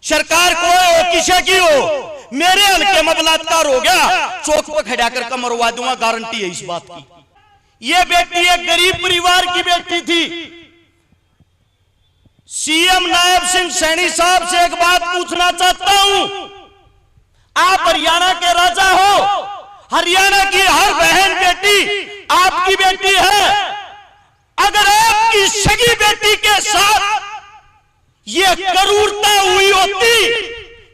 सरकार को हो किसे की हो, मेरे हल्के में बलात्कार हो गया, चौक पर खड़ा कर मरवा दूंगा, गारंटी है इस बात की। ये बेटी एक गरीब परिवार की बेटी थी। सीएम नायब सिंह सैनी साहब से एक बात पूछना चाहता हूं, आप हरियाणा के राजा हो, हरियाणा की हर बहन बेटी आपकी बेटी है। अगर आपकी सगी बेटी के साथ ये क्रूरता हुई होती,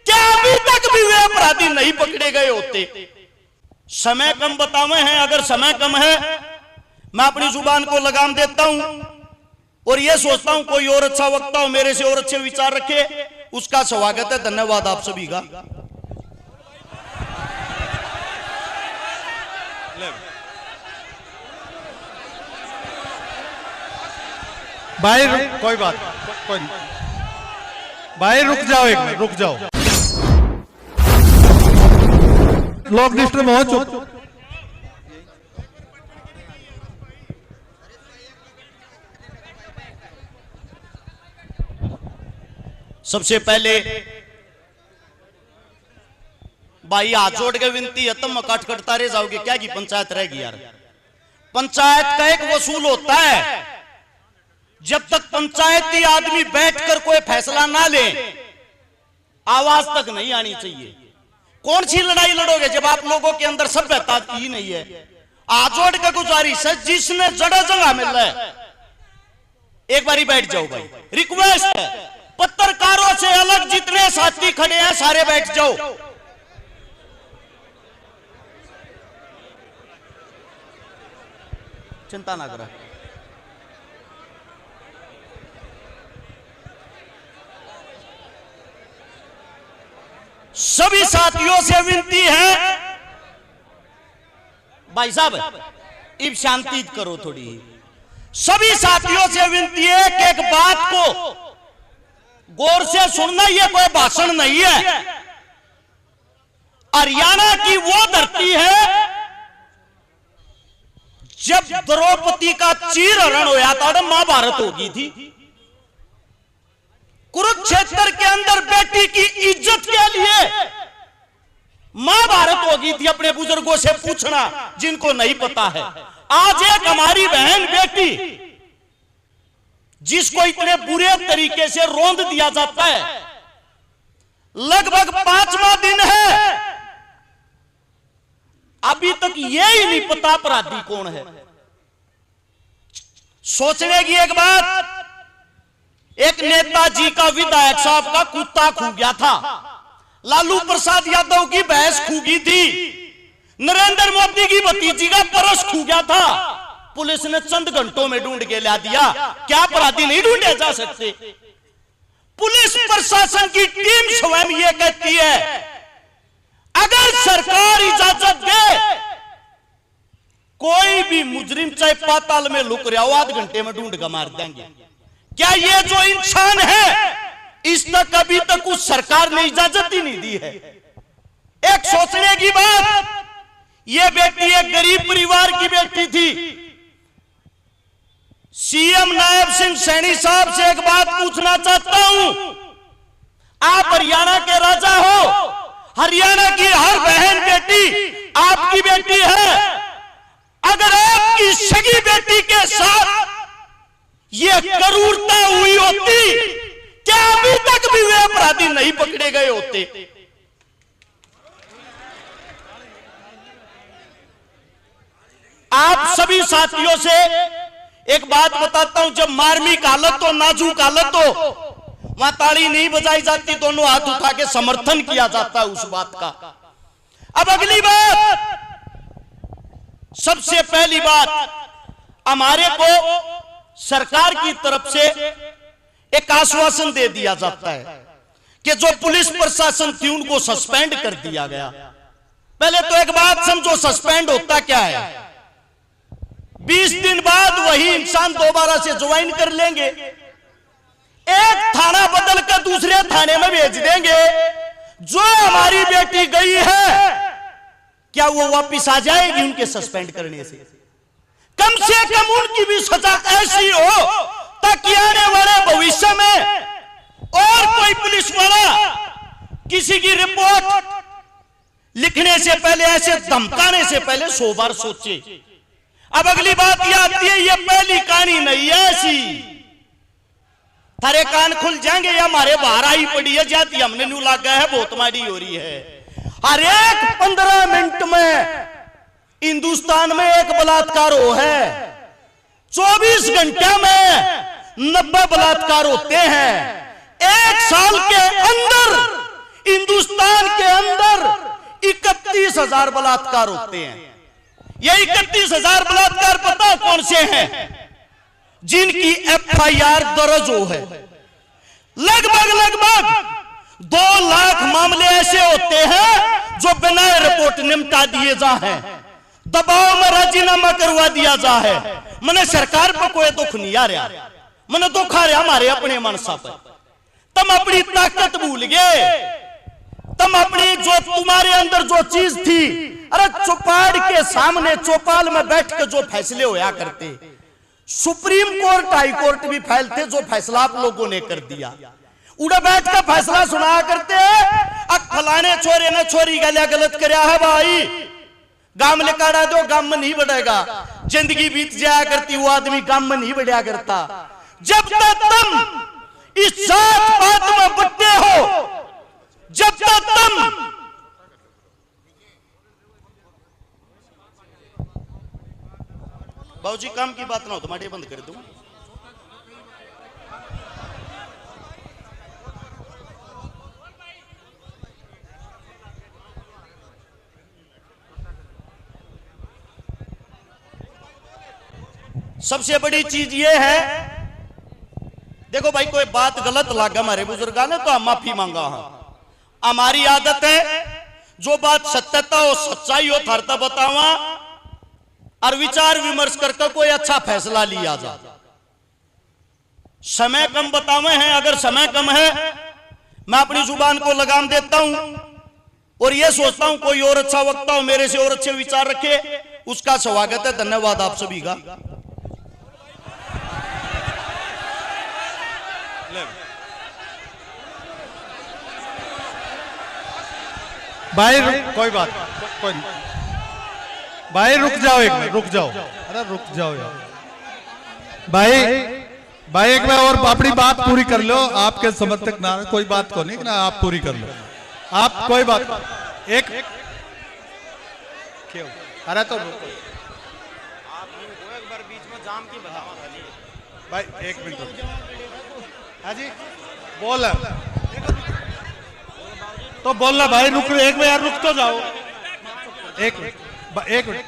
क्या अभी तक भी वे अपराधी नहीं पकड़े गए होते? समय कम बतावे हैं, अगर समय कम है मैं अपनी जुबान को लगाम देता हूं और यह सोचता हूं कोई और अच्छा वक्ता हो मेरे से और अच्छे विचार रखे, उसका स्वागत है। धन्यवाद आप सभी का। भाई कोई बात कोई नहीं, भाई रुक जाओ, एक मिनट रुक जाओ, लोग डिस्टर्ब हो चुप। सबसे पहले भाई हाथ जोड़ के विनती है, तुम कट कटता रह जाओगे क्या कि पंचायत रहेगी यार। पंचायत का एक वसूल होता है, जब तक पंचायती आदमी बैठकर कोई फैसला ना ले आवाज तक नहीं आनी चाहिए। कौन सी लड़ाई लड़ोगे जब आप लोगों के अंदर सभ्यता ही नहीं है? हाथ जोड़ के गुजारिश है, जिसने जड़ा जगह मिल रहा है एक बारी बैठ जाओ भाई, रिक्वेस्ट है। पत्रकारों से अलग जितने साथी खड़े हैं सारे बैठ जाओ। चिंता ना करो। सभी साथियों से विनती है, भाई साहब इब शांति करो थोड़ी। सभी साथियों से विनती है कि एक बात को गौर से सुनना, यह कोई भाषण नहीं है। हरियाणा की वो धरती है जब द्रौपदी का चीरहरण होया था और महाभारत होगी थी। कुरुक्षेत्र के अंदर बेटी की इज्जत के लिए महाभारत होगी थी। अपने बुजुर्गों से पूछना जिनको नहीं पता है। आज एक हमारी बहन बेटी जिसको इतने बुरे तरीके से रौंद दिया जाता है, लगभग 5वां दिन है, अभी तक ये ही नहीं पता अपराधी कौन है। सोचने की एक बात, एक नेताजी का विधायक साहब का कुत्ता खो गया था, लालू प्रसाद यादव की भैंस खूगी थी, नरेंद्र मोदी की भतीजी का परस खो गया था, पुलिस ने चंद घंटों में ढूंढ के ला दिया। क्या अपराधी नहीं ढूंढे जा सकते? पुलिस प्रशासन की टीम स्वयं ये कहती है अगर सरकार इजाजत दे कोई भी मुजरिम चाहे पाताल में लुक रहा हो, आध घंटे में ढूंढ कर मार देंगे। क्या ये जो इंसान है इस तक अभी तक उस सरकार ने इजाजत ही नहीं दी है? एक सोचने की बात, ये बेटी एक गरीब परिवार की बेटी थी। सीएम नायब सिंह सैनी साहब से एक बात पूछना चाहता हूं, आप हरियाणा के राजा हो, हरियाणा की हर बहन बेटी आपकी बेटी है। अगर आपकी सगी बेटी के साथ ये क्रूरता हुई होती, क्या अभी तक भी वे अपराधी नहीं पकड़े गए होते? आप सभी साथियों से एक बात बताता हूं, जब मार्मिक हालत हो, नाजुक हालत हो, वहां ताली नहीं बजाई जाती, दोनों हाथ उठा के समर्थन किया जाता है उस बात का। अब अगली बात, सबसे पहली बात, हमारे को सरकार की तरफ से एक आश्वासन दे दिया जाता है कि जो पुलिस प्रशासन थी उनको सस्पेंड कर दिया गया। पहले तो एक बात समझो, सस्पेंड होता क्या है? 20 दिन बाद वही इंसान दोबारा से ज्वाइन कर लेंगे, एक थाना बदल कर दूसरे थाने में भेज देंगे। जो हमारी बेटी गई है क्या वो वापिस आ जाएगी उनके सस्पेंड करने से? कम से कम उनकी भी सजा ऐसी हो ताकि आने वाले भविष्य में और कोई पुलिस वाला किसी की रिपोर्ट लिखने से पहले, ऐसे धमकाने से पहले 100 बार सोचे। अब अगली बात यह आती है, ये पहली कहानी नहीं है ऐसी। थारे कान खुल जाएंगे, या हमारे बाहर आई पड़ी है जाती, हमने न्यू लागा है, बहुत माड़ी हो रही है। हर एक 15 मिनट में हिंदुस्तान में एक बलात्कार हो है। 24 घंटे में 90 बलात्कार होते हैं। एक साल के अंदर हिंदुस्तान के अंदर 31,000 बलात्कार होते हैं। ये 31,000 बलात्कार पता कौन से हैं? जिनकी FIR दर्ज हो है। लगभग 2 लाख मामले ऐसे होते हैं जो बिना रिपोर्ट निपटा दिए जा है, दबाव में राजीनामा करवा दिया जा है। मैंने सरकार पर कोई दुख नहीं आ रहा, मैंने दुख आ रहा हमारे अपने मनसा पर। तुम अपनी ताकत भूल गए, तुम अपनी जो तुम्हारे अंदर जो चीज थी, अरे चौपाल के सामने चौपाल में बैठ के जो फैसले होया करते, सुप्रीम कोर्ट हाई कोर्ट भी फैलते, जो फैसला आप लोगों ने कर दिया, उड़ा बैठ कर फैसला सुनाया करते। अब फलाने छोरे ने छोरी गलिया गलत कराया है भाई, गाम लिकाड़ा दो, गाम में नहीं बढ़ेगा। जिंदगी बीत जाया करती, वो आदमी गाम में नहीं बढ़िया करता। जब तक तुम इस जात पात में बट्टे हो, जब तक तुम बाबूजी काम की बात ना हो तो माटे बंद कर दूं। सबसे बड़ी चीज ये है, देखो भाई कोई बात गलत लगा हमारे बुजुर्गा ने तो हम माफी मांगा है। हमारी आदत है जो बात सत्यता हो, सच्चाई हो, थरता बतावा और विचार विमर्श करके कोई अच्छा फैसला लिया जा। समय कम बतावे हैं, अगर समय कम है मैं अपनी जुबान को लगाम देता हूं और यह सोचता हूं कोई और अच्छा वक्ता हो मेरे से और अच्छे विचार रखे, उसका स्वागत है। धन्यवाद आप सभी का। भाई कोई बात कोई नहीं। भाई रुक जाओ एक मिनट, रुक जाओ, अरे रुक जाओ यार। भाई एक बार और अपनी बात पूरी कर लो। आपके समर्थक ना, कोई बात को नहीं ना, आप पूरी कर लो। आप कोई बात एक क्यों, अरे तो रुको आप एक बार बीच में जाम की बतावा भाई, एक मिनट। हाँ जी बोल, तो बोलना भाई, रुक एक बार यार, रुक तो जाओ एक मिनट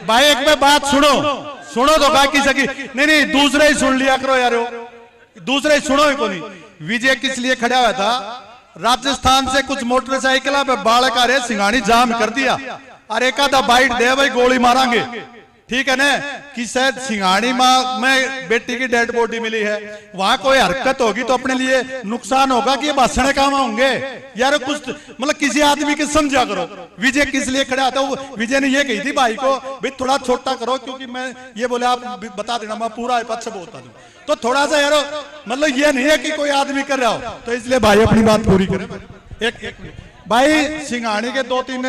भाई, एक बार बात सुनो तो बाकी सकी नहीं, दूसरे ही सुन लिया करो यार, दूसरे ही सुनो ही को नहीं। विजय किस लिए खड़ा हुआ था? राजस्थान से कुछ मोटरसाइकिल पे बालक आ रहे, सिंघानी जाम कर दिया, अरे एक आधा बाइट दे भाई, गोली मारेंगे, ठीक है ना? कि शायद सिंघानी में बेटी की डेड बॉडी मिली है, वहां कोई हरकत होगी तो अपने लिए नुकसान होगा कि ये भाषण काम होंगे यार। कुछ मतलब किसी आदमी के समझा करो। विजय किस लिए खड़ा था? विजय ने ये कही थी भाई को, भाई थोड़ा छोटा करो, क्योंकि मैं ये बोले आप बता देना, मैं पूरा पक्ष बोलता हूँ, तो थोड़ा सा यार मतलब ये नहीं है कि कोई आदमी कर रहा हो, तो इसलिए भाई अपनी बात पूरी करें। एक भाई, सिंघानी के 2-3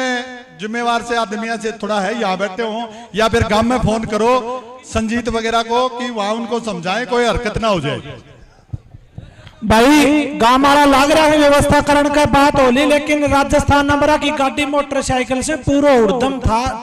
जिम्मेवार से आदमियों से थोड़ा है, यहाँ बैठे हो या फिर गांव में फोन करो संजीत वगैरह को कि वहां उनको समझाएं, कोई हरकत ना हो जाए। भाई गांव मारा लाग रहा है व्यवस्था करण का बात होली, लेकिन राजस्थान नंबरा की गाड़ी मोटरसाइकिल से पूरा उड़दम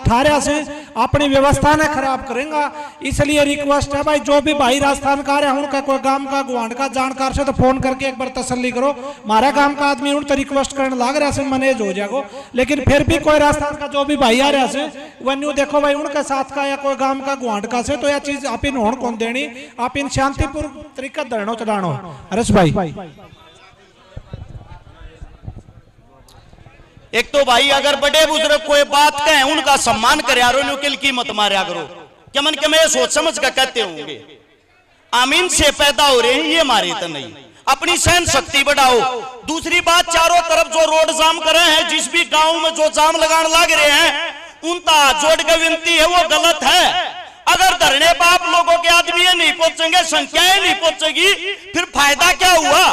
थारा से अपनी व्यवस्था ने खराब करेगा। इसलिए रिक्वेस्ट है भाई, जो भी भाई राजस्थान का आ रहे हैं उनका कोई गांव का गुआंड का जानकार से तो फोन करके एक बार तसल्ली करो। हमारा गांव का आदमी उन तो रिक्वेस्ट करने लाग रहा से मैनेज हो जाएगा, लेकिन फिर भी कोई राजस्थान का जो भी भाई आ रहा से वन्यू देखो भाई उनके साथ का या कोई गांव का गुआंड का से, तो यह चीज आप इन होड़ कौन देनी, आप इन शांतिपूर्ण तरीका धरनो चढ़ानो। हर्ष भाई एक तो भाई अगर बड़े बुजुर्ग कोई बात कहें उनका सम्मान करे, नुकिल की मत मारा करो। क्या मन के मैं सोच समझ कर कहते होंगे, आमीन से पैदा हो रहे हैं ये मारे तो नहीं, अपनी सहन शक्ति बढ़ाओ। दूसरी बात, चारों तरफ जो रोड जाम कर रहे हैं, जिस भी गांव में जो जाम लगाने लग रहे हैं, उनका जोड़ के विनती है वो गलत है। अगर धरने पर आप लोगों के आदमी नहीं पहुंचेंगे, संख्याएं नहीं पहुंचेगी, फिर फायदा क्या हुआ?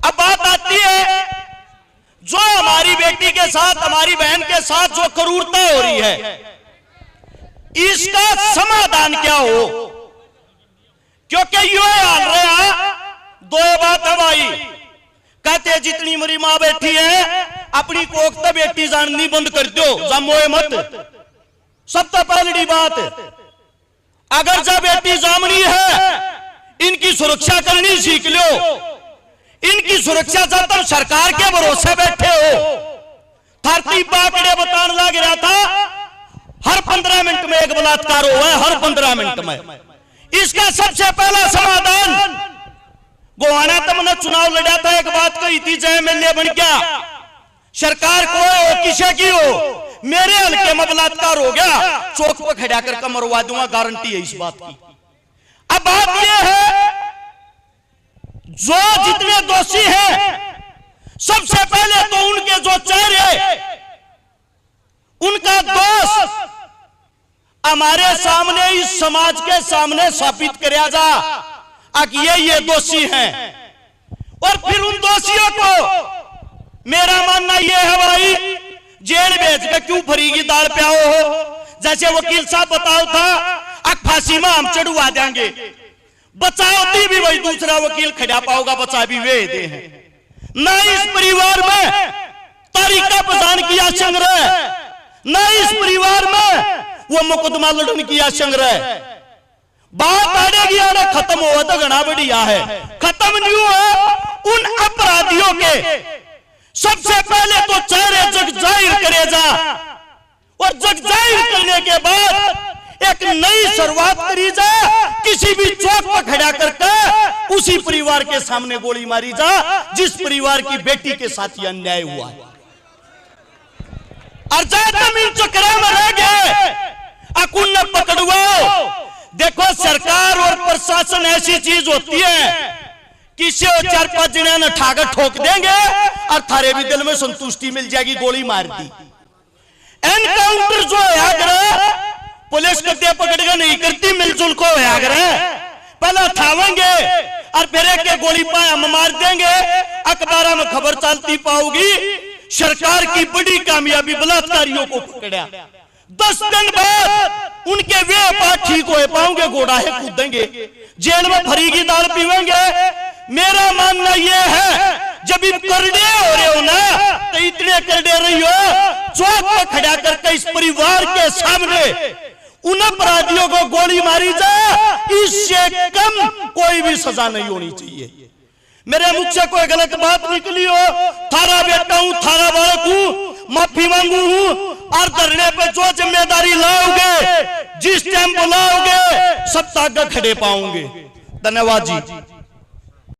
अब बात आती है जो हमारी बेटी के साथ, हमारी बहन के साथ जो क्रूरता हो रही है, इसका समाधान क्या हो? क्योंकि यो हाल रहा, दो बात है भाई, कहते जितनी मेरी मां बैठी है अपनी कोख तो बेटी जाननी बंद कर दो, जमोए मत। सब तो पहली बात, अगर जब बेटी जामनी है इनकी सुरक्षा करनी सीख लो। इनकी सुरक्षा जब तुम सरकार के भरोसे बैठे हो, धरती पाकड़े बताने लग रहा था हर 15 मिनट में एक बलात्कार हुआ है, हर 15 मिनट में। इसका सबसे पहला समाधान, गोहाना तुमने चुनाव लड़ा था, एक बात कही थी, जय एमएलए बन गया, सरकार को हो किसे की हो, मेरे हल्के में बलात्कार हो गया, चौक पर खड़ा कर मरवा दूंगा, गारंटी है इस बात की। अब बात यह है, जो जितने दोषी हैं, सबसे पहले तो उनके जो चेहरे, उनका दोष हमारे सामने, इस समाज के सामने साबित किया जा कि ये दोषी हैं, और फिर उन दोषियों को मेरा मानना यह है भाई, जेल भेज के क्यों फरीगी दाल प्याओ हो। जैसे वकील साहब बताओ था, अब फांसी में हम चढ़वा देंगे, बचाओती भी वही दूसरा वकील खड़ा पाओगा, बचा भी वे दे हैं। ना इस परिवार में तरीका पहचान किया संग्रह, ना इस परिवार में वो मुकदमा लड़न किया संग्रह। बात आड़ेगी आड़े खत्म हुआ तो घना बढ़िया है, खत्म नहीं हुआ। उन अपराधियों के सबसे पहले तो चेहरे जग जाहिर करे जा, और जग जाहिर करने के बाद एक नई शुरुआत करी जा, किसी भी चौक पर खड़ा करके उसी परिवार के सामने गोली मारी जा जिस परिवार की बेटी के साथ यह अन्याय हुआ है। और जमीन चक्रा में रह गए, अकुल न पकड़वाओ। देखो सरकार और प्रशासन ऐसी चीज होती है, किसी और 4-5 जने ने ठाकर ठोक देंगे और थारे भी दिल में संतुष्टि मिल जाएगी, गोली मार दी। एनकाउंटर जो है पुलिस करते पकड़ेगा नहीं करती, मिलजुल को है, पहले उठावेंगे और फिर एक गोली पाए हम मार देंगे, अखबारों में खबर चलती पाओगी सरकार की बड़ी कामयाबी बलात्कारियों को पकड़ा। 10 दिन बाद उनके वे पाठ ठीक हो पाओगे, घोड़ा है कूदेंगे, जेल में फरीगी दाल पीवेंगे। मेरा मानना यह है, जब करड़े हो रहे हो ना, तो इतने करड़े रही हो, चौक पर खड़ा करके इस परिवार के सामने उन अपराधियों को गोली मारी जाए, इससे कम कोई भी सजा नहीं होनी चाहिए। मेरे मुख से कोई गलत बात निकली हो, थारा बेटा हूं, थारा बालक हूं, माफी मांगू हूं, और धरने पे जो जिम्मेदारी लाओगे, जिस टाइम बुलाओगे, सब तक खड़े पाओगे। धन्यवाद जी।